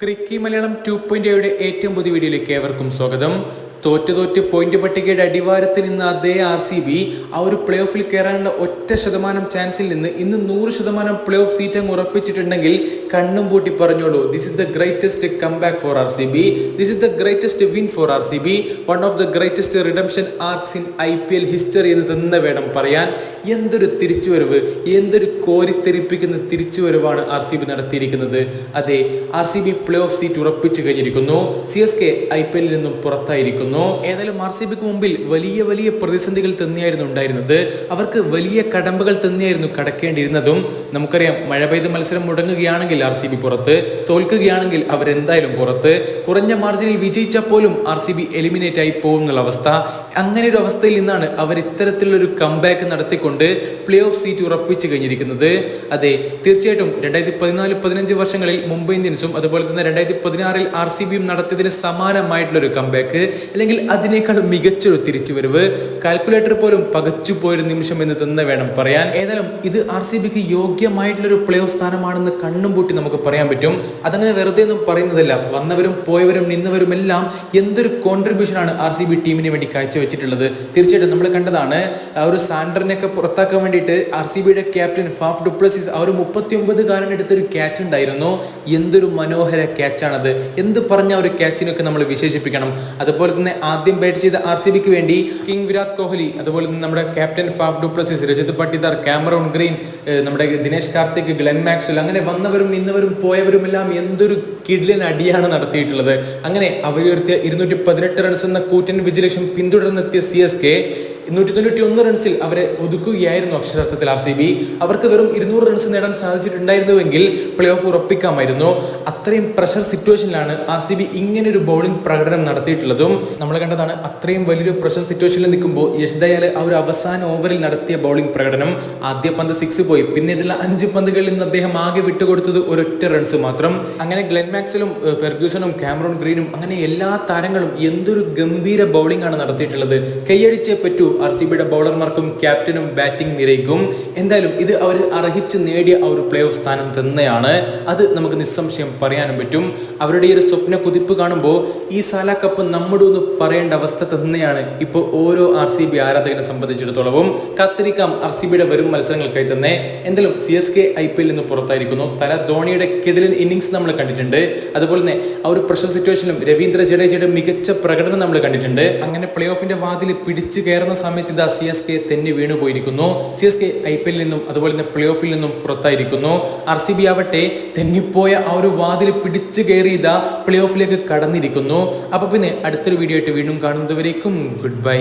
ക്രിക്കി മലയാളം 2.0 ഏറ്റവും പുതിയ വീഡിയോയിലേക്ക് ഏവർക്കും സ്വാഗതം. തോറ്റ് പോയിന്റ് പട്ടികയുടെ അടിവാരത്തിൽ നിന്ന് അതേ RCB ആ ഒരു പ്ലേ ഓഫിൽ കയറാനുള്ള 1% ചാൻസിൽ നിന്ന് ഇന്ന് 100% പ്ലേ ഓഫ് സീറ്റ് അങ്ങ് ഉറപ്പിച്ചിട്ടുണ്ടെങ്കിൽ കണ്ണും പൂട്ടി പറഞ്ഞോളൂ, this is the greatest comeback for RCB, this is the greatest win for RCB, one of the greatest redemption arcs in IPL history എന്ന് തന്നെ വേണം പറയാൻ. എന്തൊരു തിരിച്ചുവരവ്, എന്തൊരു കോരിത്തെരിപ്പിക്കുന്ന തിരിച്ചുവരവാണ് RCB നടത്തിയിരിക്കുന്നത്. അതെ, RCB പ്ലേ ഓഫ് സീറ്റ് ഉറപ്പിച്ചു കഴിഞ്ഞിരിക്കുന്നു. CSK IPL നിന്നും പുറത്തായിരിക്കുന്നു. ഏതായാലും RCBക്ക് മുമ്പിൽ വലിയ പ്രതിസന്ധികൾ തന്നെയായിരുന്നു ഉണ്ടായിരുന്നത്. അവർക്ക് വലിയ കടമ്പകൾ തന്നെയായിരുന്നു കടക്കേണ്ടിയിരുന്നതും. നമുക്കറിയാം, മഴ പെയ്ത് മത്സരം മുടങ്ങുകയാണെങ്കിൽ RCB പുറത്ത്, തോൽക്കുകയാണെങ്കിൽ അവരെന്തായാലും പുറത്ത്, കുറഞ്ഞ മാർജിനിൽ വിജയിച്ചാൽ പോലും RCB എലിമിനേറ്റ് ആയി പോകുന്നുള്ള അവസ്ഥ. അങ്ങനെ ഒരു അവസ്ഥയിൽ നിന്നാണ് അവർ ഇത്തരത്തിലുള്ളൊരു കംബാക്ക് നടത്തിക്കൊണ്ട് പ്ലേ ഓഫ് സീറ്റ് ഉറപ്പിച്ചു കഴിഞ്ഞിരിക്കുന്നത്. അതെ, തീർച്ചയായിട്ടും 2014-15 വർഷങ്ങളിൽ മുംബൈ ഇന്ത്യൻസും അതുപോലെ തന്നെ 2016-ൽ RCBയും നടത്തിയതിന് സമാനമായിട്ടുള്ളൊരു കംബാക്ക്, അല്ലെങ്കിൽ അതിനേക്കാൾ മികച്ചൊരു തിരിച്ചുവരവ് കാൽക്കുലേറ്റർ പോലും പകച്ചു പോയൊരു നിമിഷം എന്ന് തന്നെ വേണം പറയാൻ. ഏതായാലും ഇത് RCBക്ക് യോഗ്യമായിട്ടുള്ളൊരു പ്ലേ ഓഫ് സ്ഥാനമാണെന്ന് കണ്ണും പൂട്ടി നമുക്ക് പറയാൻ പറ്റും. അതങ്ങനെ വെറുതെ ഒന്നും പറയുന്നതല്ല. വന്നവരും പോയവരും നിന്നവരും എല്ലാം എന്തൊരു കോൺട്രിബ്യൂഷനാണ് RCB ടീമിന് വേണ്ടി കാഴ്ചവെച്ചിട്ടുള്ളത്. തീർച്ചയായിട്ടും നമ്മൾ കണ്ടതാണ്, ആ ഒരു സാൻഡറിനെയൊക്കെ പുറത്താക്കാൻ വേണ്ടിയിട്ട് RCBയുടെ ക്യാപ്റ്റൻ ഫാഫ് ഡുപ്ലസിസ് ആ ഒരു 39-കാരൻ എടുത്തൊരു ക്യാച്ച് ഉണ്ടായിരുന്നു. എന്തൊരു മനോഹര ക്യാച്ചാണത്, എന്ത് പറഞ്ഞ ഒരു ക്യാച്ചിനൊക്കെ നമ്മൾ വിശേഷിപ്പിക്കണം. അതുപോലെ തന്നെ ആദ്യം ബാറ്റ് ചെയ്ത RCBക്ക് വേണ്ടി കിങ് വിരാട് കോഹ്ലി, അതുപോലെ തന്നെ നമ്മുടെ captain Faf du Plessis, Rajat Patidar, Cameron Green, നമ്മുടെ ദിനേശ് കാർത്തിക്, ഗ്ലെൻ മാക്സ്വെൽ, അങ്ങനെ വന്നവരും ഇന്നവരും പോയവരും എല്ലാം എന്തൊരു കിഡ്ലൻ അടിയാണ് നടത്തിയിട്ടുള്ളത്. അങ്ങനെ അവരുയർത്തിയ 218 റൺസ് എന്ന കൂറ്റൻ വിജയലക്ഷ്യം പിന്തുടർന്നെത്തിയ CSK 191 റൺസിൽ അവരെ ഒതുക്കുകയായിരുന്നു അക്ഷരാർത്ഥത്തിൽ RCB. അവർക്ക് വെറും 200 റൺസ് നേടാൻ സാധിച്ചിട്ടുണ്ടായിരുന്നുവെങ്കിൽ പ്ലേ ഓഫ് ഉറപ്പിക്കാമായിരുന്നു. അത്രയും പ്രഷർ സിറ്റുവേഷനിലാണ് RCB ഇങ്ങനൊരു ബൗളിംഗ് പ്രകടനം നടത്തിയിട്ടുള്ളതും. നമ്മൾ കണ്ടതാണ്, അത്രയും വലിയൊരു പ്രഷർ സിറ്റുവേഷനിൽ നിൽക്കുമ്പോൾ യശ് ദയാൽ ആ ഒരു അവസാന ഓവറിൽ നടത്തിയ ബൗളിംഗ് പ്രകടനം, ആദ്യ പന്ത് 6 പോയി, പിന്നീടുള്ള 5 പന്തുകളിൽ നിന്ന് അദ്ദേഹം ആകെ വിട്ടുകൊടുത്തത് ഒരൊറ്റ റൺസ് മാത്രം. അങ്ങനെ ഗ്ലെൻ മാക്സ്വെലും ഫെർഗ്യൂസണും കാമറൂൺ ഗ്രീനും അങ്ങനെ എല്ലാ താരങ്ങളും എന്തൊരു ഗംഭീര ബൗളിംഗ് ആണ് നടത്തിയിട്ടുള്ളത്. കൈയടിച്ചേ പറ്റൂ RCBയുടെ ബൗളർമാർക്കും ക്യാപ്റ്റനും ബാറ്റിംഗ് നിരയ്ക്കും. എന്തായാലും ഇത് അവർ അർഹിച്ച് നേടിയ ആ ഒരു പ്ലേ ഓഫ് സ്ഥാനം തന്നെയാണ്. അത് നമുക്ക് നിസ്സംശയം പറയാനും പറ്റും. അവരുടെ ഈ ഒരു സ്വപ്ന കുതിപ്പ് കാണുമ്പോൾ ഈ സാല കപ്പ് നമ്മുടെ ഒന്ന് പറയേണ്ട അവസ്ഥ തന്നെയാണ് ഇപ്പോൾ ഓരോ RCB ആരാധകനെ സംബന്ധിച്ചിടത്തോളവും. കാത്തിരിക്കാം RCBയുടെ വരും മത്സരങ്ങൾക്കായി തന്നെ. എന്തായാലും CSK IPL നിന്ന് പുറത്തായിരിക്കുന്നു. തല ധോണിയുടെ കിടിലൻ ഇന്നിങ്സ് നമ്മൾ കണ്ടിട്ടുണ്ട്. അതുപോലെ തന്നെ ആ ഒരു പ്രഷർ സിറ്റുവേഷനിലും രവീന്ദ്ര ജഡേജയുടെ മികച്ച പ്രകടനം നമ്മൾ കണ്ടിട്ടുണ്ട്. അങ്ങനെ പ്ലേ ഓഫിന്റെ വാതിൽ പിടിച്ചു കയറുന്ന സമയത്ത് ഇതാ CSK തെന്നി വീണു പോയിരിക്കുന്നു. CSK IPL നിന്നും അതുപോലെ തന്നെ പ്ലേ ഓഫിൽ നിന്നും പുറത്തായിരിക്കുന്നു. RCB ആവട്ടെ തെന്നിപ്പോയ ആ ഒരു വാതിൽ പിടിച്ചു കയറി ഇതാ പ്ലേ ഓഫിലേക്ക് കടന്നിരിക്കുന്നു. അപ്പോൾ പിന്നെ അടുത്തൊരു വീഡിയോ ആയിട്ട് വീണ്ടും കാണുന്നതുവരേക്കും ഗുഡ് ബൈ.